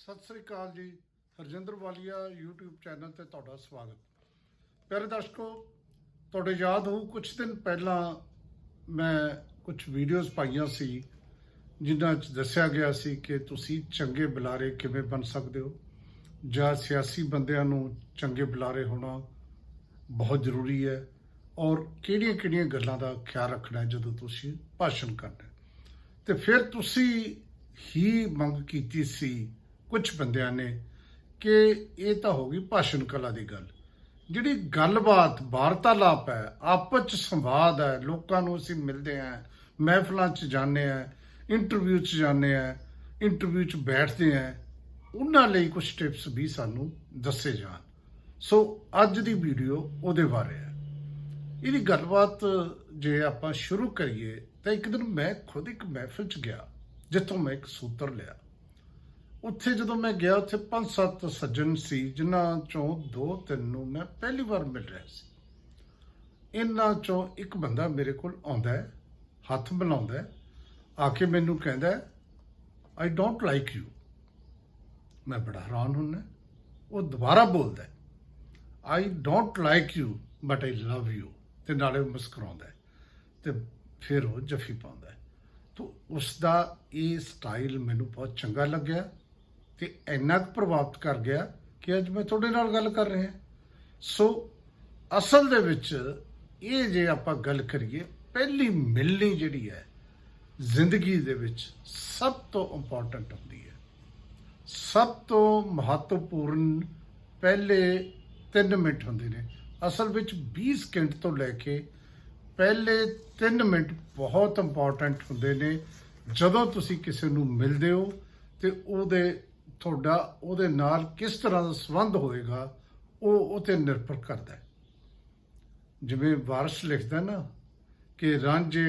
ਸਤਿ ਸ੍ਰੀ ਅਕਾਲ ਜੀ। ਹਰਜਿੰਦਰ ਵਾਲੀਆ YouTube channel ਤੇ ਤੁਹਾਡਾ ਸਵਾਗਤ। ਪਿਆਰੇ ਦਰਸ਼ਕੋ, ਤੁਹਾਡੇ ਯਾਦ ਹੋਊ ਕੁਝ ਦਿਨ ਪਹਿਲਾਂ ਮੈਂ ਕੁਝ ਵੀਡੀਓਜ਼ ਪਾਈਆਂ ਸੀ ਜਿਨ੍ਹਾਂ 'ਚ ਦੱਸਿਆ ਗਿਆ ਸੀ ਕਿ ਤੁਸੀਂ ਚੰਗੇ ਬੁਲਾਰੇ ਕਿਵੇਂ ਬਣ ਸਕਦੇ ਹੋ ਜਾਂ ਸਿਆਸੀ ਬੰਦਿਆਂ ਨੂੰ ਚੰਗੇ ਬੁਲਾਰੇ ਹੋਣਾ ਬਹੁਤ ਜ਼ਰੂਰੀ ਹੈ ਔਰ ਕਿਹੜੀਆਂ-ਕਿਹੜੀਆਂ ਗੱਲਾਂ ਦਾ ਖਿਆਲ ਰੱਖਣਾ ਹੈ ਜਦੋਂ ਤੁਸੀਂ ਭਾਸ਼ਣ ਕਰਨਾ। ਤੇ ਫਿਰ ਤੁਸੀਂ ਹੀ ਮੰਗ ਕੀਤੀ ਸੀ ਕੁਝ ਬੰਦਿਆਂ ਨੇ ਕਿ ਇਹ ਤਾਂ ਹੋ ਗਈ ਭਾਸ਼ਣ ਕਲਾ ਦੀ ਗੱਲ, ਜਿਹੜੀ ਗੱਲਬਾਤ ਵਾਰਤਾਲਾਪ ਹੈ, ਆਪਸ 'ਚ ਸੰਵਾਦ ਹੈ, ਲੋਕਾਂ ਨੂੰ ਅਸੀਂ ਮਿਲਦੇ ਹਾਂ, ਮਹਿਫਲਾਂ 'ਚ ਜਾਂਦੇ ਹਾਂ, ਇੰਟਰਵਿਊ 'ਚ ਜਾਂਦੇ ਹਾਂ, ਇੰਟਰਵਿਊ 'ਚ ਬੈਠਦੇ ਹਾਂ, ਉਹਨਾਂ ਲਈ ਕੁਝ ਟਿਪਸ ਵੀ ਸਾਨੂੰ ਦੱਸੇ ਜਾਣ। ਸੋ ਅੱਜ ਦੀ ਵੀਡੀਓ ਉਹਦੇ ਬਾਰੇ ਹੈ। ਇਹਦੀ ਗੱਲਬਾਤ ਜੇ ਆਪਾਂ ਸ਼ੁਰੂ ਕਰੀਏ ਤਾਂ ਇੱਕ ਦਿਨ ਮੈਂ ਖੁਦ ਇੱਕ ਮਹਿਫਲ 'ਚ ਗਿਆ ਜਿੱਥੋਂ ਮੈਂ ਇੱਕ ਸੂਤਰ ਲਿਆ। ਉੱਥੇ ਜਦੋਂ ਮੈਂ ਗਿਆ ਉੱਥੇ 5-7 ਸੱਜਣ ਸੀ ਜਿਨ੍ਹਾਂ ਚੋਂ 2-3 ਨੂੰ ਮੈਂ ਪਹਿਲੀ ਵਾਰ ਮਿਲ ਰਿਹਾ ਸੀ। ਇਹਨਾਂ ਚੋਂ ਇੱਕ ਬੰਦਾ ਮੇਰੇ ਕੋਲ ਆਉਂਦਾ ਹੈ, ਹੱਥ ਮਿਲਾਉਂਦਾ ਹੈ, ਆ ਕੇ ਮੈਨੂੰ ਕਹਿੰਦਾ ਆਈ ਡੋਂਟ ਲਾਈਕ ਯੂ। ਮੈਂ ਬੜਾ ਹੈਰਾਨ ਹੁੰਦਾ। ਉਹ ਦੁਬਾਰਾ ਬੋਲਦਾ I don't like you but I love you, ਤੇ ਨਾਲੇ ਮੁਸਕਰਾਉਂਦਾ ਤੇ ਫਿਰ ਉਹ ਜੱਫੀ ਪਾਉਂਦਾ। ਤਾਂ ਉਸ ਦਾ ਇਹ ਸਟਾਈਲ ਮੈਨੂੰ ਬਹੁਤ ਚੰਗਾ ਲੱਗਿਆ ਤੇ ਇੰਨਾ ਕੁ ਪ੍ਰਭਾਵਿਤ ਕਰ ਗਿਆ ਕਿ ਅੱਜ ਮੈਂ ਤੁਹਾਡੇ ਨਾਲ ਗੱਲ ਕਰ ਰਿਹਾ। ਸੋ ਅਸਲ ਦੇ ਵਿੱਚ ਇਹ ਜੇ ਆਪਾਂ ਗੱਲ ਕਰੀਏ, ਪਹਿਲੀ ਮਿਲਣੀ ਜਿਹੜੀ ਹੈ ਜ਼ਿੰਦਗੀ ਦੇ ਵਿੱਚ ਸਭ ਤੋਂ ਇੰਪੋਰਟੈਂਟ ਹੁੰਦੀ ਹੈ। ਸਭ ਤੋਂ ਮਹੱਤਵਪੂਰਨ ਪਹਿਲੇ 3 ਮਿੰਟ ਹੁੰਦੇ ਨੇ। ਅਸਲ ਵਿੱਚ 20 ਸਕਿੰਟ ਤੋਂ ਲੈ ਕੇ ਪਹਿਲੇ 3 ਮਿੰਟ ਬਹੁਤ ਇੰਪੋਰਟੈਂਟ ਹੁੰਦੇ ਨੇ। ਜਦੋਂ ਤੁਸੀਂ ਕਿਸੇ ਨੂੰ ਮਿਲਦੇ ਹੋ ਤੇ ਤੁਹਾਡਾ ਉਹਦੇ ਨਾਲ ਕਿਸ ਤਰ੍ਹਾਂ ਦਾ ਸੰਬੰਧ ਹੋਏਗਾ ਉਹ ਤੇ ਨਿਰਭਰ ਕਰਦਾ ਹੈ। ਜਿਵੇਂ ਵਾਰਿਸ ਲਿਖਦਾ ਨਾ ਕਿ ਰਾਂਝੇ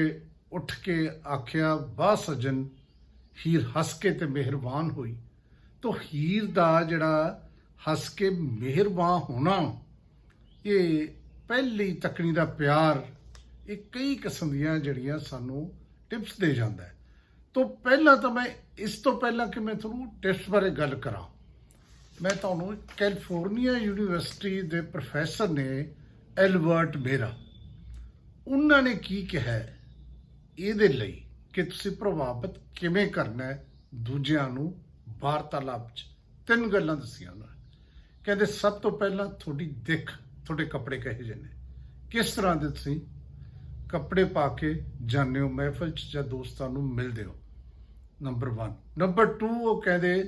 ਉੱਠ ਕੇ ਆਖਿਆ ਬਾ ਸੱਜਣ, ਹੀਰ ਹੱਸ ਕੇ ਤੇ ਮਿਹਰਬਾਨ ਹੋਈ। ਤਾਂ ਹੀਰ ਦਾ ਜਿਹੜਾ ਹੱਸ ਕੇ ਮਿਹਰਬਾਨ ਹੋਣਾ, ਇਹ ਪਹਿਲੀ ਤੱਕਣੀ ਦਾ ਪਿਆਰ, ਇਹ ਕਈ ਕਿਸਮ ਦੀਆਂ ਜਿਹੜੀਆਂ ਸਾਨੂੰ ਟਿਪਸ ਦੇ ਜਾਂਦਾ ਹੈ। ਤੋਂ ਪਹਿਲਾਂ ਤਾਂ ਮੈਂ ਇਸ ਤੋਂ ਪਹਿਲਾਂ ਕਿ ਮੈਂ ਤੁਹਾਨੂੰ ਟਿਪਸ ਬਾਰੇ ਗੱਲ ਕਰਾਂ, ਮੈਂ ਤੁਹਾਨੂੰ ਕੈਲੀਫੋਰਨੀਆ ਯੂਨੀਵਰਸਿਟੀ ਦੇ ਪ੍ਰੋਫੈਸਰ ਨੇ ਐਲਬਰਟ ਮੇਹਰਾ, ਉਹਨਾਂ ਨੇ ਕੀ ਕਿਹਾ ਇਹਦੇ ਲਈ ਕਿ ਤੁਸੀਂ ਪ੍ਰਭਾਵਿਤ ਕਿਵੇਂ ਕਰਨਾ ਹੈ ਦੂਜਿਆਂ ਨੂੰ ਵਾਰਤਾਲਾਪ 'ਚ। 3 ਗੱਲਾਂ ਦੱਸੀਆਂ ਉਹਨਾਂ ਨੇ। ਕਹਿੰਦੇ ਸਭ ਤੋਂ ਪਹਿਲਾਂ ਤੁਹਾਡੀ ਦਿੱਖ, ਤੁਹਾਡੇ ਕੱਪੜੇ ਕਹੇ ਜਿਹੇ ਨੇ, ਕਿਸ ਤਰ੍ਹਾਂ ਦੇ ਤੁਸੀਂ ਕੱਪੜੇ ਪਾ ਕੇ ਜਾਂਦੇ ਹੋ ਮਹਿਫਲ 'ਚ ਜਾਂ ਦੋਸਤਾਂ ਨੂੰ ਮਿਲਦੇ ਹੋ, ਨੰਬਰ 1। ਨੰਬਰ 2, ਉਹ ਕਹਿੰਦੇ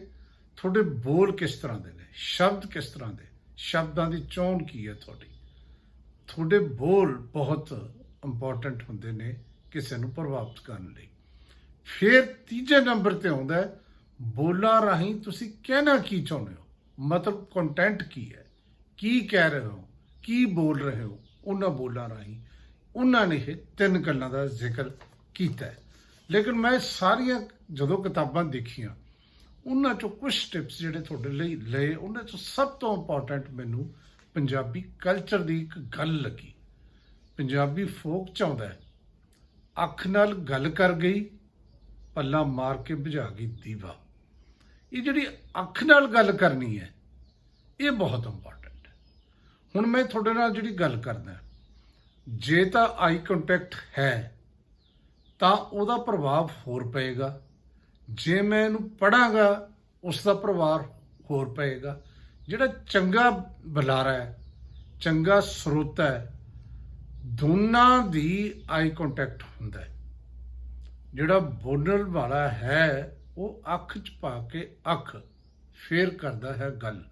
ਤੁਹਾਡੇ ਬੋਲ ਕਿਸ ਤਰ੍ਹਾਂ ਦੇ ਨੇ, ਸ਼ਬਦ ਕਿਸ ਤਰ੍ਹਾਂ ਦੇ, ਸ਼ਬਦਾਂ ਦੀ ਚੋਣ ਕੀ ਹੈ ਤੁਹਾਡੇ ਬੋਲ ਬਹੁਤ ਇੰਪੋਰਟੈਂਟ ਹੁੰਦੇ ਨੇ ਕਿਸੇ ਨੂੰ ਪ੍ਰਭਾਵਿਤ ਕਰਨ ਲਈ। ਫਿਰ ਤੀਜੇ ਨੰਬਰ ਤੇ ਆਉਂਦਾ ਬੋਲਾਂ ਰਾਹੀਂ ਤੁਸੀਂ ਕਹਿਣਾ ਕੀ ਚਾਹੁੰਦੇ ਹੋ, ਮਤਲਬ ਕੰਟੈਂਟ ਕੀ ਹੈ, ਕੀ ਕਹਿ ਰਹੇ ਹੋ, ਕੀ ਬੋਲ ਰਹੇ ਹੋ ਉਹਨਾਂ ਬੋਲਾਂ ਰਾਹੀਂ। ਉਹਨਾਂ ਨੇ ਇਹ 3 ਗੱਲਾਂ ਦਾ ਜ਼ਿਕਰ ਕੀਤਾ। ਲੇਕਿਨ ਮੈਂ ਸਾਰੀਆਂ ਜਦੋਂ ਕਿਤਾਬਾਂ ਦੇਖੀਆਂ ਉਹਨਾਂ 'ਚੋਂ ਕੁਝ ਟਿਪਸ ਜਿਹੜੇ ਤੁਹਾਡੇ ਲਈ ਲਏ, ਉਹਨਾਂ 'ਚੋਂ ਸਭ ਤੋਂ ਇੰਪੋਰਟੈਂਟ ਮੈਨੂੰ ਪੰਜਾਬੀ ਕਲਚਰ ਦੀ ਇੱਕ ਗੱਲ ਲੱਗੀ। ਪੰਜਾਬੀ ਫੋਕ 'ਚ ਆਉਂਦਾ ਅੱਖ ਨਾਲ ਗੱਲ ਕਰ ਗਈ, ਪੱਲਾ ਮਾਰ ਕੇ ਬੁਝਾ ਗਈ ਦੀਵਾ। ਇਹ ਜਿਹੜੀ ਅੱਖ ਨਾਲ ਗੱਲ ਕਰਨੀ ਹੈ ਇਹ ਬਹੁਤ ਇੰਪੋਰਟੈਂਟ ਹੈ। ਹੁਣ ਮੈਂ ਤੁਹਾਡੇ ਨਾਲ ਜਿਹੜੀ ਗੱਲ ਕਰਦਾ, ਜੇ ਤਾਂ ਆਈ ਕੰਟੈਕਟ ਹੈ ਤਾਂ ਉਹਦਾ ਪ੍ਰਭਾਵ ਹੋਰ ਪਏਗਾ। ਜੇ ਮੈਂ ਇਹਨੂੰ ਪੜ੍ਹਾਂਗਾ ਉਸ ਦਾ ਪ੍ਰਭਾਵ ਹੋਰ ਪਏਗਾ। ਜਿਹੜਾ ਚੰਗਾ ਬੁਲਾਰਾ ਹੈ, ਚੰਗਾ ਸਰੋਤਾ ਹੈ, ਦੋਨਾਂ ਦੀ ਆਈ ਕੰਟੈਕਟ ਹੁੰਦਾ ਹੈ। ਜਿਹੜਾ ਬੋਲਣ ਵਾਲਾ ਹੈ ਉਹ ਅੱਖ 'ਚ ਪਾ ਕੇ ਅੱਖ ਫੇਰ ਕਰਦਾ ਹੈ ਗੱਲ।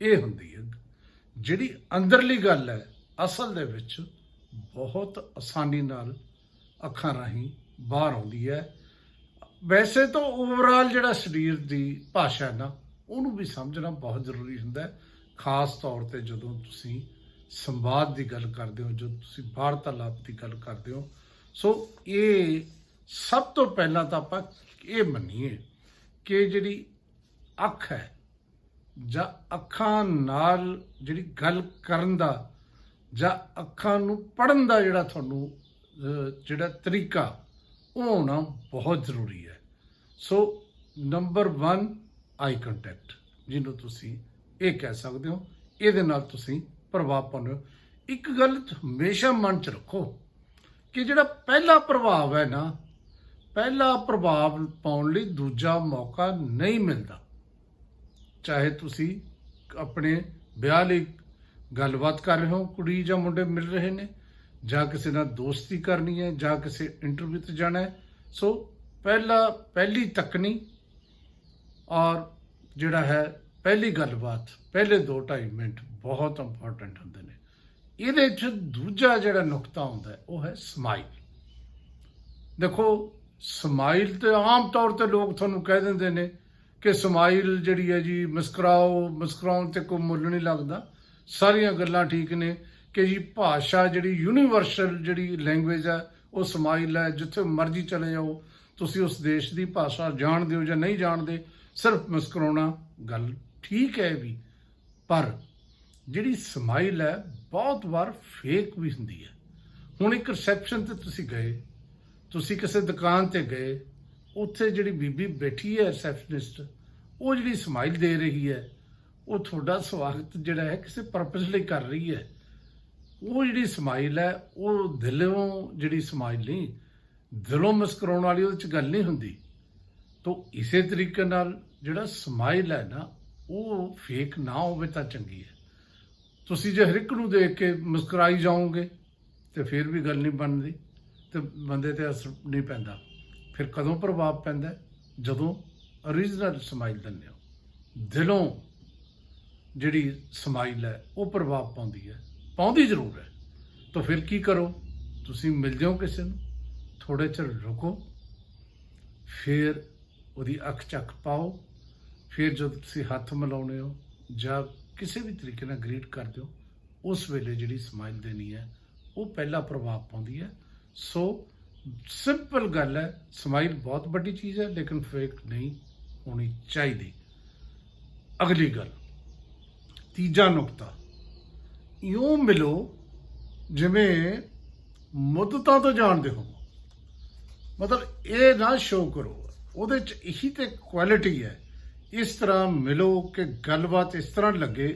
ਇਹ ਹੁੰਦੀ ਹੈ ਜਿਹੜੀ ਅੰਦਰਲੀ ਗੱਲ ਹੈ, ਅਸਲ ਦੇ ਵਿੱਚ ਬਹੁਤ ਆਸਾਨੀ ਨਾਲ ਅੱਖਾਂ ਰਾਹੀਂ ਬਾਹਰ ਆਉਂਦੀ ਹੈ। ਵੈਸੇ ਤਾਂ ਓਵਰਆਲ ਜਿਹੜਾ ਸਰੀਰ ਦੀ ਭਾਸ਼ਾ ਹੈ ਨਾ, ਉਹਨੂੰ ਵੀ ਸਮਝਣਾ ਬਹੁਤ ਜ਼ਰੂਰੀ ਹੁੰਦਾ ਹੈ, ਖਾਸ ਤੌਰ 'ਤੇ ਜਦੋਂ ਤੁਸੀਂ ਸੰਵਾਦ ਦੀ ਗੱਲ ਕਰਦੇ ਹੋ, ਜਦੋਂ ਤੁਸੀਂ ਵਾਰਤਾਲਾਪ ਦੀ ਗੱਲ ਕਰਦੇ ਹੋ। ਸੋ ਇਹ ਸਭ ਤੋਂ ਪਹਿਲਾਂ ਤਾਂ ਆਪਾਂ ਇਹ ਮੰਨੀਏ ਕਿ ਜਿਹੜੀ ਅੱਖ ਹੈ ਜਾਂ ਅੱਖਾਂ ਨਾਲ ਜਿਹੜੀ ਗੱਲ ਕਰਨ ਦਾ ਜਾਂ ਅੱਖਾਂ ਨੂੰ ਪੜ੍ਹਨ ਦਾ ਜਿਹੜਾ ਤੁਹਾਨੂੰ ਜਿਹੜਾ ਤਰੀਕਾ, ਉਹ ਹੋਣਾ ਬਹੁਤ ਜ਼ਰੂਰੀ ਹੈ। ਸੋ ਨੰਬਰ 1 ਆਈ ਕੰਟੈਕਟ, ਜਿਹਨੂੰ ਤੁਸੀਂ ਇਹ ਕਹਿ ਸਕਦੇ ਹੋ। ਇਹਦੇ ਨਾਲ ਤੁਸੀਂ ਪ੍ਰਭਾਵ ਪਾਉਂਦੇ ਹੋ। ਇੱਕ ਗੱਲ ਹਮੇਸ਼ਾ ਮਨ 'ਚ ਰੱਖੋ ਕਿ ਜਿਹੜਾ ਪਹਿਲਾ ਪ੍ਰਭਾਵ ਹੈ ਨਾ, ਪਹਿਲਾ ਪ੍ਰਭਾਵ ਪਾਉਣ ਲਈ ਦੂਜਾ ਮੌਕਾ ਨਹੀਂ ਮਿਲਦਾ। ਚਾਹੇ ਤੁਸੀਂ ਆਪਣੇ ਵਿਆਹ ਲਈ ਗੱਲਬਾਤ ਕਰ ਰਹੇ ਹੋ, ਕੁੜੀ ਜਾਂ ਮੁੰਡੇ ਮਿਲ ਰਹੇ ਨੇ, ਜਾਂ ਕਿਸੇ ਨਾਲ ਦੋਸਤੀ ਕਰਨੀ ਹੈ, ਜਾਂ ਕਿਸੇ ਇੰਟਰਵਿਊ ਤੇ ਜਾਣਾ ਹੈ। ਸੋ ਪਹਿਲੀ ਤੱਕਣੀ ਔਰ ਜਿਹੜਾ ਹੈ ਪਹਿਲੀ ਗੱਲਬਾਤ, ਪਹਿਲੇ 2-2.5 ਮਿੰਟ ਬਹੁਤ ਇੰਪੋਰਟੈਂਟ ਹੁੰਦੇ ਨੇ। ਇਹਦੇ 'ਚ ਦੂਜਾ ਜਿਹੜਾ ਨੁਕਤਾ ਹੁੰਦਾ ਹੈ ਉਹ ਹੈ ਸਮਾਈਲ। ਦੇਖੋ, ਸਮਾਈਲ ਤੇ ਆਮ ਤੌਰ ਤੇ ਲੋਕ ਤੁਹਾਨੂੰ ਕਹਿ ਦਿੰਦੇ ਨੇ ਕਿ ਸਮਾਈਲ ਜਿਹੜੀ ਹੈ ਜੀ, ਮੁਸਕਰਾਓ, ਮੁਸਕਰਾਉਣ ਤੇ ਕੋਈ ਮੁੱਲ ਨਹੀਂ ਲੱਗਦਾ। ਸਾਰੀਆਂ ਗੱਲਾਂ ਠੀਕ ਨੇ ਕਿ ਜੀ ਭਾਸ਼ਾ ਜਿਹੜੀ ਯੂਨੀਵਰਸਲ ਜਿਹੜੀ ਲੈਂਗੁਏਜ ਹੈ ਉਹ ਸਮਾਈਲ ਹੈ। ਜਿੱਥੇ ਮਰਜ਼ੀ ਚਲੇ ਜਾਓ, ਤੁਸੀਂ ਉਸ ਦੇਸ਼ ਦੀ ਭਾਸ਼ਾ ਜਾਣਦੇ ਹੋ ਜਾਂ ਨਹੀਂ ਜਾਣਦੇ, ਸਿਰਫ ਮੁਸਕਰਾਉਣਾ ਗੱਲ ਠੀਕ ਹੈ ਵੀ। ਪਰ ਜਿਹੜੀ ਸਮਾਈਲ ਹੈ ਬਹੁਤ ਵਾਰ ਫੇਕ ਵੀ ਹੁੰਦੀ ਹੈ। ਹੁਣ ਇੱਕ ਰਿਸੈਪਸ਼ਨ ਤੇ ਤੁਸੀਂ ਗਏ, ਤੁਸੀਂ ਕਿਸੇ ਦੁਕਾਨ ਤੇ ਗਏ, ਉੱਥੇ ਜਿਹੜੀ ਬੀਬੀ ਬੈਠੀ ਹੈ ਰਿਸੈਪਸ਼ਨਿਸਟ, ਉਹ ਜਿਹੜੀ ਸਮਾਈਲ ਦੇ ਰਹੀ ਹੈ, ਉਹ ਤੁਹਾਡਾ ਸਵਾਗਤ ਜਿਹੜਾ ਹੈ ਕਿਸੇ ਪਰਪਸ ਲਈ ਕਰ ਰਹੀ ਹੈ। ਉਹ ਜਿਹੜੀ ਸਮਾਈਲ ਹੈ ਉਹ ਦਿਲੋਂ ਜਿਹੜੀ ਸਮਾਈਲ ਨਹੀਂ, ਦਿਲੋਂ ਮੁਸਕਰਾਉਣ ਵਾਲੀ ਉਹਦੇ 'ਚ ਗੱਲ ਨਹੀਂ ਹੁੰਦੀ। ਤਾਂ ਇਸੇ ਤਰੀਕੇ ਨਾਲ ਜਿਹੜਾ ਸਮਾਈਲ ਹੈ ਨਾ, ਉਹ ਫੇਕ ਨਾ ਹੋਵੇ ਤਾਂ ਚੰਗੀ ਹੈ। ਤੁਸੀਂ ਜੇ ਹਰ ਇੱਕ ਨੂੰ ਦੇਖ ਕੇ ਮੁਸਕਰਾਈ ਜਾਓਗੇ ਤੇ ਫਿਰ ਵੀ ਗੱਲ ਨਹੀਂ ਬਣਦੀ ਤੇ ਬੰਦੇ ਤੇ ਅਸਰ ਨਹੀਂ ਪੈਂਦਾ। ਫਿਰ ਕਦੋਂ ਪ੍ਰਭਾਵ ਪੈਂਦਾ? ਜਦੋਂ ਓਰੀਜਨਲ ਸਮਾਈਲ ਦਿੰਦੇ ਹੋ, ਦਿਲੋਂ ਜਿਹੜੀ ਸਮਾਈਲ ਹੈ ਉਹ ਪ੍ਰਭਾਵ ਪਾਉਂਦੀ ਹੈ, ਪਾਉਂਦੀ ਜ਼ਰੂਰ ਹੈ। ਤਾਂ ਫਿਰ ਕੀ ਕਰੋ, ਤੁਸੀਂ ਮਿਲ ਜਾਓ ਕਿਸੇ ਨੂੰ, ਥੋੜ੍ਹੇ ਚਿਰ ਰੁਕੋ, ਫਿਰ ਉਹਦੀ ਅੱਖ ਚੱਕ ਪਾਓ, ਫਿਰ ਜਦੋਂ ਤੁਸੀਂ ਹੱਥ ਮਿਲਾਉਣੇ ਹੋ ਜਾਂ ਕਿਸੇ ਵੀ ਤਰੀਕੇ ਨਾਲ ਗ੍ਰੀਟ ਕਰਦੇ ਹੋ, ਉਸ ਵੇਲੇ ਜਿਹੜੀ ਸਮਾਈਲ ਦੇਣੀ ਹੈ ਉਹ ਪਹਿਲਾ ਪ੍ਰਭਾਵ ਪਾਉਂਦੀ ਹੈ। ਸੋ ਸਿੰਪਲ ਗੱਲ ਹੈ, ਸਮਾਈਲ ਬਹੁਤ ਵੱਡੀ ਚੀਜ਼ ਹੈ, ਲੇਕਿਨ ਫੇਕ ਨਹੀਂ ਹੋਣੀ ਚਾਹੀਦੀ। ਅਗਲੀ ਗੱਲ, ਤੀਜਾ ਨੁਕਤਾ, ਇਉਂ ਮਿਲੋ ਜਿਵੇਂ ਮੁੱਦਤਾਂ ਤੋਂ ਜਾਣਦੇ ਹੋ। ਮਤਲਬ ਇਹ ਨਾ ਸ਼ੋਅ ਕਰੋ, ਉਹਦੇ 'ਚ ਇਹੀ ਤੇ ਕੁਆਲਿਟੀ ਹੈ। ਇਸ ਤਰ੍ਹਾਂ ਮਿਲੋ ਕਿ ਗੱਲਬਾਤ ਇਸ ਤਰ੍ਹਾਂ ਲੱਗੇ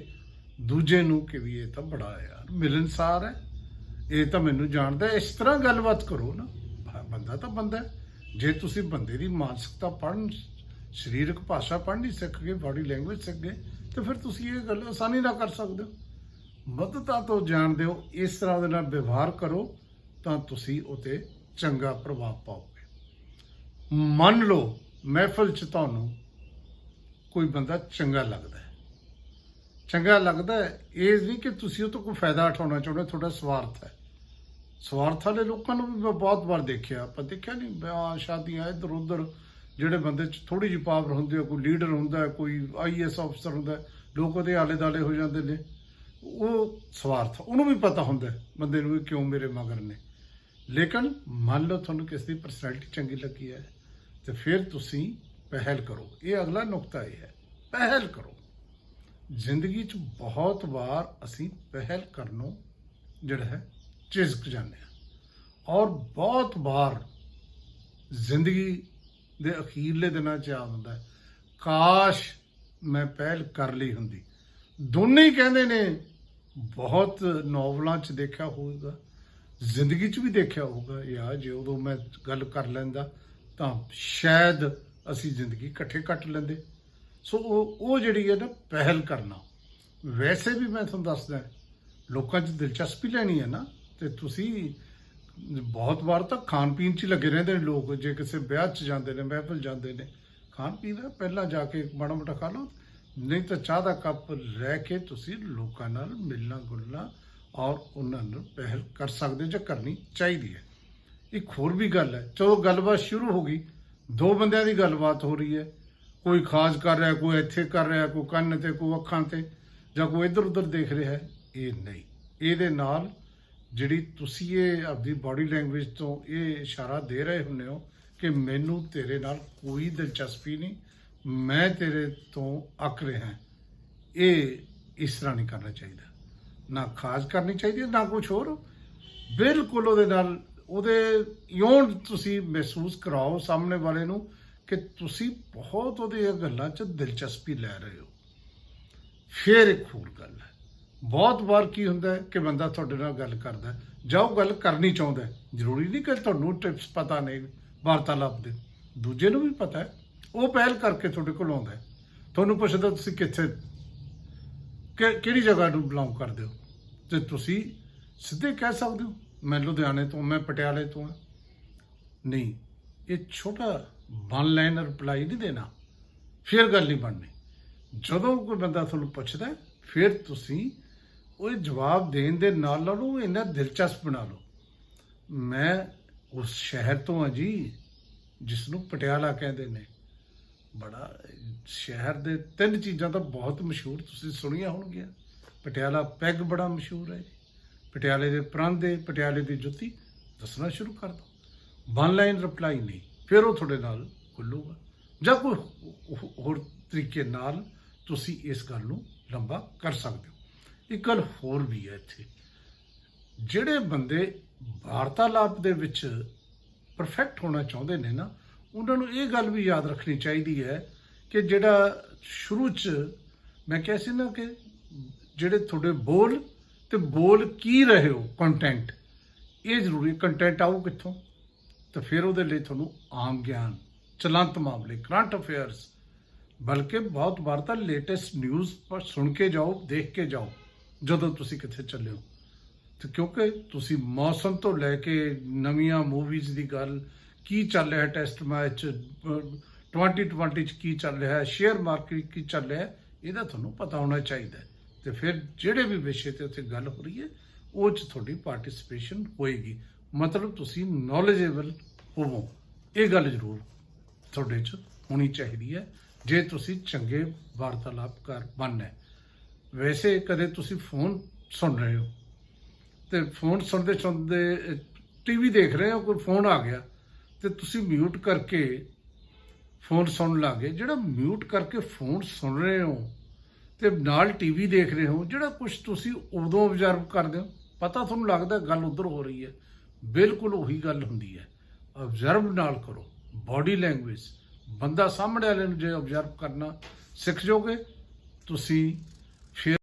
ਦੂਜੇ ਨੂੰ ਕਿ ਵੀ ਇਹ ਤਾਂ ਬੜਾ ਯਾਰ ਮਿਲਣਸਾਰ ਹੈ, ਇਹ ਤਾਂ ਮੈਨੂੰ ਜਾਣਦਾ। ਇਸ ਤਰ੍ਹਾਂ ਗੱਲਬਾਤ ਕਰੋ ਨਾ, ਬੰਦਾ ਤਾਂ ਬੰਦਾ ਹੈ। ਜੇ ਤੁਸੀਂ ਬੰਦੇ ਦੀ ਮਾਨਸਿਕਤਾ ਪੜ੍ਹਨ, ਸਰੀਰਕ ਭਾਸ਼ਾ ਪੜ੍ਹਨੀ ਸਿੱਖ ਗਏ, ਬਾਡੀ ਲੈਂਗੁਏਜ ਸਿੱਖ ਗਏ, ਤੇ ਫਿਰ ਤੁਸੀਂ ਇਹ ਗੱਲ ਆਸਾਨੀ ਨਾਲ ਕਰ ਸਕਦੇ ਹੋ। ਮੱਧਤਾ ਤੋਂ ਜਾਣਦੇ ਹੋ, ਇਸ ਤਰ੍ਹਾਂ ਉਹਦੇ ਨਾਲ ਵਿਵਹਾਰ ਕਰੋ ਤਾਂ ਤੁਸੀਂ ਉਹ 'ਤੇ ਚੰਗਾ ਪ੍ਰਭਾਵ ਪਾਓਗੇ। ਮੰਨ ਲਓ ਮਹਿਫਲ 'ਚ ਤੁਹਾਨੂੰ ਕੋਈ ਬੰਦਾ ਚੰਗਾ ਲੱਗਦਾ ਹੈ, ਇਹ ਨਹੀਂ ਕਿ ਤੁਸੀਂ ਉਹ ਤੋਂ ਕੋਈ ਫਾਇਦਾ ਉਠਾਉਣਾ ਚਾਹੁੰਦੇ, ਤੁਹਾਡਾ ਸਵਾਰਥ ਹੈ। ਸਵਾਰਥ ਵਾਲੇ ਲੋਕਾਂ ਨੂੰ ਵੀ ਮੈਂ ਬਹੁਤ ਵਾਰ ਦੇਖਿਆ, ਪਰ ਦੇਖਿਆ ਨਹੀਂ ਵਿਆਹ ਸ਼ਾਦੀਆਂ ਇੱਧਰ ਉੱਧਰ, ਜਿਹੜੇ ਬੰਦੇ 'ਚ ਥੋੜ੍ਹੀ ਜਿਹੀ ਪਾਵਰ ਹੁੰਦੀ ਹੈ, ਕੋਈ ਲੀਡਰ ਹੁੰਦਾ, ਕੋਈ IAS ਅਫਸਰ ਹੁੰਦਾ, ਲੋਕ ਉਹਦੇ ਆਲੇ ਦੁਆਲੇ ਹੋ ਜਾਂਦੇ ਨੇ। ਉਹ ਸਵਾਰਥ, ਉਹਨੂੰ ਵੀ ਪਤਾ ਹੁੰਦਾ ਬੰਦੇ ਨੂੰ ਵੀ ਕਿਉਂ ਮੇਰੇ ਮਗਰ ਨੇ। ਲੇਕਿਨ ਮੰਨ ਲਓ ਤੁਹਾਨੂੰ ਕਿਸੇ ਦੀ ਪਰਸਨੈਲਿਟੀ ਚੰਗੀ ਲੱਗੀ ਹੈ ਤੇ ਫਿਰ ਤੁਸੀਂ ਪਹਿਲ ਕਰੋ। ਇਹ ਅਗਲਾ ਨੁਕਤਾ ਇਹ ਹੈ, ਪਹਿਲ ਕਰੋ। ਜ਼ਿੰਦਗੀ 'ਚ ਬਹੁਤ ਵਾਰ ਅਸੀਂ ਪਹਿਲ ਕਰਨੋਂ ਜਿਹੜਾ ਹੈ ਝਿਜਕ ਜਾਂਦੇ ਹਾਂ, ਔਰ ਬਹੁਤ ਵਾਰ ਜ਼ਿੰਦਗੀ ਦੇ ਅਖੀਰਲੇ ਦਿਨਾਂ 'ਚ ਆ ਹੁੰਦਾ ਹੈ, ਕਾਸ਼ ਮੈਂ ਪਹਿਲ ਕਰ ਲਈ ਹੁੰਦੀ। ਦੋਨੇ ਹੀ ਕਹਿੰਦੇ ਨੇ, ਬਹੁਤ ਨੋਵਲਾਂ 'ਚ ਦੇਖਿਆ ਹੋਊਗਾ, ਜ਼ਿੰਦਗੀ 'ਚ ਵੀ ਦੇਖਿਆ ਹੋਊਗਾ, ਯਾਰ ਜੇ ਉਦੋਂ ਮੈਂ ਗੱਲ ਕਰ ਲੈਂਦਾ ਤਾਂ ਸ਼ਾਇਦ ਅਸੀਂ ਜ਼ਿੰਦਗੀ ਇਕੱਠੇ ਕੱਟ ਲੈਂਦੇ। ਸੋ ਉਹ ਜਿਹੜੀ ਹੈ ਨਾ ਪਹਿਲ ਕਰਨਾ। ਵੈਸੇ ਵੀ ਮੈਂ ਤੁਹਾਨੂੰ ਦੱਸਦਾ, ਲੋਕਾਂ 'ਚ ਦਿਲਚਸਪੀ ਲੈਣੀ ਹੈ ਨਾ, ਤੇ ਤੁਸੀਂ ਬਹੁਤ ਵਾਰ ਤਾਂ ਖਾਣ ਪੀਣ 'ਚ ਹੀ ਲੱਗੇ ਰਹਿੰਦੇ ਨੇ ਲੋਕ। ਜੇ ਕਿਸੇ ਵਿਆਹ 'ਚ ਜਾਂਦੇ ਨੇ, ਮਹਿਫਲ ਜਾਂਦੇ ਨੇ, ਖਾਣ ਪੀਣ ਦਾ ਪਹਿਲਾਂ ਜਾ ਕੇ ਮਾੜਾ ਮੋਟਾ ਖਾ ਲਓ, ਨਹੀਂ ਤਾਂ ਚਾਹ ਦਾ ਕੱਪ ਲੈ ਕੇ ਤੁਸੀਂ ਲੋਕਾਂ ਨਾਲ ਮਿਲਣਾ ਗੁਲਣਾ ਔਰ ਉਹਨਾਂ ਨੂੰ ਪਹਿਲ ਕਰ ਸਕਦੇ ਜਾਂ ਕਰਨੀ ਚਾਹੀਦੀ ਹੈ। ਇੱਕ ਹੋਰ ਵੀ ਗੱਲ ਹੈ, ਚਲੋ ਗੱਲਬਾਤ ਸ਼ੁਰੂ ਹੋ ਗਈ, ਦੋ ਬੰਦਿਆਂ ਦੀ ਗੱਲਬਾਤ ਹੋ ਰਹੀ ਹੈ, ਕੋਈ ਖਾਜ ਕਰ ਰਿਹਾ, ਕੋਈ ਇੱਥੇ ਕਰ ਰਿਹਾ, ਕੋਈ ਕੰਨ ਤੇ, ਕੋਈ ਅੱਖਾਂ ਤੇ, ਜਾਂ ਕੋਈ ਇੱਧਰ ਉੱਧਰ ਦੇਖ ਰਿਹਾ ਹੈ। ਇਹ ਨਹੀਂ, ਇਹਦੇ ਨਾਲ ਜਿਹੜੀ ਤੁਸੀਂ ਇਹ ਆਪਦੀ ਬਾਡੀ ਲੈਂਗੁਏਜ ਤੋਂ ਇਹ ਇਸ਼ਾਰਾ ਦੇ ਰਹੇ ਹੁੰਦੇ ਹੋ ਕਿ ਮੈਨੂੰ ਤੇਰੇ ਨਾਲ ਕੋਈ ਦਿਲਚਸਪੀ ਨਹੀਂ, ਮੈਂ ਤੇਰੇ ਤੋਂ ਅੱਕ ਰਿਹਾ। ਇਹ ਇਸ ਤਰ੍ਹਾਂ ਨਹੀਂ ਕਰਨਾ ਚਾਹੀਦਾ, ਨਾ ਖਾਜ ਕਰਨੀ ਚਾਹੀਦੀ, ਨਾ ਕੁਛ ਹੋਰ। ਬਿਲਕੁਲ ਉਹਦੇ ਨਾਲ ਉਹਦੇ ਇਉਂ ਤੁਸੀਂ ਮਹਿਸੂਸ ਕਰਾਓ ਸਾਹਮਣੇ ਵਾਲੇ ਨੂੰ ਕਿ ਤੁਸੀਂ ਬਹੁਤ ਉਹਦੀਆਂ ਗੱਲਾਂ 'ਚ ਦਿਲਚਸਪੀ ਲੈ ਰਹੇ ਹੋ। ਫਿਰ ਇੱਕ ਹੋਰ ਗੱਲ ਹੈ, ਬਹੁਤ ਵਾਰ ਕੀ ਹੁੰਦਾ ਹੈ ਕਿ ਬੰਦਾ ਤੁਹਾਡੇ ਨਾਲ ਗੱਲ ਕਰਦਾ ਹੈ ਜਾਂ ਉਹ ਗੱਲ ਕਰਨੀ ਚਾਹੁੰਦਾ ਹੈ, ਜ਼ਰੂਰੀ ਨਹੀਂ ਕਿ ਤੁਹਾਨੂੰ ਟਿਪਸ ਪਤਾ ਨੇ ਵਾਰਤਾਲਾਪ ਦੇ, ਦੂਜੇ ਨੂੰ ਵੀ ਪਤਾ ਹੈ, ਉਹ ਪਹਿਲ ਕਰਕੇ ਤੁਹਾਡੇ ਕੋਲ ਆਉਂਦਾ ਹੈ, ਤੁਹਾਨੂੰ ਪੁੱਛਦਾ ਤੁਸੀਂ ਕਿੱਥੇ ਕਿਹੜੀ ਜਗ੍ਹਾ ਨੂੰ ਬਿਲੋਂਗ ਕਰਦੇ ਹੋ, ਤੇ ਤੁਸੀਂ ਸਿੱਧੇ ਕਹਿ ਸਕਦੇ ਹੋ ਮੈਂ ਲੁਧਿਆਣੇ ਤੋਂ, ਮੈਂ ਪਟਿਆਲੇ ਤੋਂ ਹਾਂ। ਨਹੀਂ, ਇਹ ਛੋਟਾ ਵਨ ਲਾਈਨ ਰਿਪਲਾਈ ਨਹੀਂ ਦੇਣਾ, ਫਿਰ ਗੱਲ ਨਹੀਂ ਬਣਨੀ। ਜਦੋਂ ਕੋਈ ਬੰਦਾ ਤੁਹਾਨੂੰ ਪੁੱਛਦਾ ਫਿਰ ਤੁਸੀਂ ਉਹ ਜਵਾਬ ਦੇਣ ਦੇ ਨਾਲ ਨਾਲ ਉਹ ਇੰਨਾ ਦਿਲਚਸਪ ਬਣਾ ਲਓ। ਮੈਂ ਉਸ ਸ਼ਹਿਰ ਤੋਂ ਹਾਂ ਜੀ ਜਿਸ ਨੂੰ ਪਟਿਆਲਾ ਕਹਿੰਦੇ ਨੇ। ਬੜਾ ਸ਼ਹਿਰ ਦੇ 3 ਚੀਜ਼ਾਂ ਤਾਂ ਬਹੁਤ ਮਸ਼ਹੂਰ ਤੁਸੀਂ ਸੁਣੀਆਂ ਹੋਣਗੀਆਂ। ਪਟਿਆਲਾ ਪੈਗ ਬੜਾ ਮਸ਼ਹੂਰ ਹੈ, ਪਟਿਆਲੇ ਦੇ ਪਰਾਂਦੇ, ਪਟਿਆਲੇ ਦੀ ਜੁੱਤੀ, ਦੱਸਣਾ ਸ਼ੁਰੂ ਕਰ ਦਿਓ। ਵਨ ਲਾਈਨ ਰਿਪਲਾਈ ਨਹੀਂ, ਫਿਰ ਉਹ ਤੁਹਾਡੇ ਨਾਲ ਖੁੱਲੂਗਾ ਜਾਂ ਕੋਈ ਹੋਰ ਤਰੀਕੇ ਨਾਲ ਤੁਸੀਂ ਇਸ ਗੱਲ ਨੂੰ ਲੰਬਾ ਕਰ ਸਕਦੇ ਹੋ। ਇੱਕ ਗੱਲ ਹੋਰ ਵੀ ਹੈ ਇੱਥੇ, ਜਿਹੜੇ ਬੰਦੇ ਵਾਰਤਾਲਾਪ ਦੇ ਵਿੱਚ ਪਰਫੈਕਟ ਹੋਣਾ ਚਾਹੁੰਦੇ ਨੇ ਨਾ, ਉਹਨਾਂ ਨੂੰ ਇਹ ਗੱਲ ਵੀ ਯਾਦ ਰੱਖਣੀ ਚਾਹੀਦੀ ਹੈ ਕਿ ਜਿਹੜਾ ਸ਼ੁਰੂ 'ਚ ਮੈਂ ਕਿਹਾ ਸੀ ਨਾ ਕਿ ਜਿਹੜੇ ਤੁਹਾਡੇ ਬੋਲ ਤੇ ਬੋਲ ਕੀ ਰਹੇ ਹੋ, ਕੰਟੈਂਟ, ਇਹ ਜ਼ਰੂਰੀ। ਕੰਟੈਂਟ ਆਊ ਕਿੱਥੋਂ? ਤਾਂ ਫਿਰ ਉਹਦੇ ਲਈ ਤੁਹਾਨੂੰ ਆਮ ਗਿਆਨ, ਚਲੰਤ ਮਾਮਲੇ, ਕਰੰਟ ਅਫੇਅਰਸ, ਬਲਕਿ ਬਹੁਤ ਵਾਰ ਤਾਂ ਲੇਟੈਸਟ ਨਿਊਜ਼ ਪਰ ਸੁਣ ਕੇ ਜਾਓ, ਦੇਖ ਕੇ ਜਾਓ ਜਦੋਂ ਤੁਸੀਂ ਕਿੱਥੇ ਚੱਲੇ ਹੋ। ਤੇ ਕਿਉਂਕਿ ਤੁਸੀਂ ਮੌਸਮ ਤੋਂ ਲੈ ਕੇ ਨਵੀਆਂ ਮੂਵੀਜ਼ ਦੀ ਗੱਲ, ਕੀ ਚੱਲ ਰਿਹਾ ਟੈਸਟ ਮੈਚ 2020 'ਚ ਕੀ ਚੱਲ ਰਿਹਾ, ਸ਼ੇਅਰ ਮਾਰਕੀਟ ਕੀ ਚੱਲ ਰਿਹਾ, ਇਹਦਾ ਤੁਹਾਨੂੰ ਪਤਾ ਹੋਣਾ ਚਾਹੀਦਾ। ਤੇ ਫਿਰ ਜਿਹੜੇ ਵੀ ਵਿਸ਼ੇ ਤੇ ਉੱਥੇ ਗੱਲ ਹੋ ਰਹੀ ਹੈ ਉਹ 'ਚ ਤੁਹਾਡੀ ਪਾਰਟਿਸਿਪੇਸ਼ਨ ਹੋਏਗੀ, ਮਤਲਬ ਤੁਸੀਂ ਨੌਲੇਜੇਬਲ ਹੋਵੋ। ਇਹ ਗੱਲ ਜ਼ਰੂਰ ਤੁਹਾਡੇ 'ਚ ਹੋਣੀ ਚਾਹੀਦੀ ਹੈ ਜੇ ਤੁਸੀਂ ਚੰਗੇ ਵਾਰਤਾਲਾਪਕਾਰ ਬਣਨਾ ਹੈ। ਵੈਸੇ ਕਦੇ ਤੁਸੀਂ ਫੋਨ ਸੁਣ ਰਹੇ ਹੋ ਤੇ ਫੋਨ ਸੁਣਦੇ ਸੁਣਦੇ ਟੀਵੀ ਦੇਖ ਰਹੇ ਹੋ, ਕੋਈ ਫੋਨ ਆ ਗਿਆ ਤੇ ਤੁਸੀਂ ਮਿਊਟ ਕਰਕੇ ਫੋਨ ਸੁਣਨ ਲੱਗੇ। ਜਿਹੜਾ ਮਿਊਟ ਕਰਕੇ ਫੋਨ ਸੁਣ ਰਹੇ ਹੋ ਤੇ ਨਾਲ ਟੀਵੀ ਦੇਖ ਰਹੇ ਹੋ, ਜਿਹੜਾ ਕੁਝ ਤੁਸੀਂ ਉਦੋਂ ਆਬਜ਼ਰਵ ਕਰਦੇ ਹੋ, ਪਤਾ ਤੁਹਾਨੂੰ ਲੱਗਦਾ ਗੱਲ ਉੱਧਰ ਹੋ ਰਹੀ ਹੈ, ਬਿਲਕੁਲ ਉਹੀ ਗੱਲ ਹੁੰਦੀ ਹੈ। ਆਬਜ਼ਰਵ ਨਾਲ ਕਰੋ, ਬਾਡੀ ਲੈਂਗੁਏਜ, ਬੰਦਾ ਸਾਹਮਣੇ ਵਾਲੇ ਨੂੰ ਜੇ ਆਬਜ਼ਰਵ ਕਰਨਾ ਸਿੱਖ ਜਾਓਗੇ ਤੁਸੀਂ, ਫਿਰ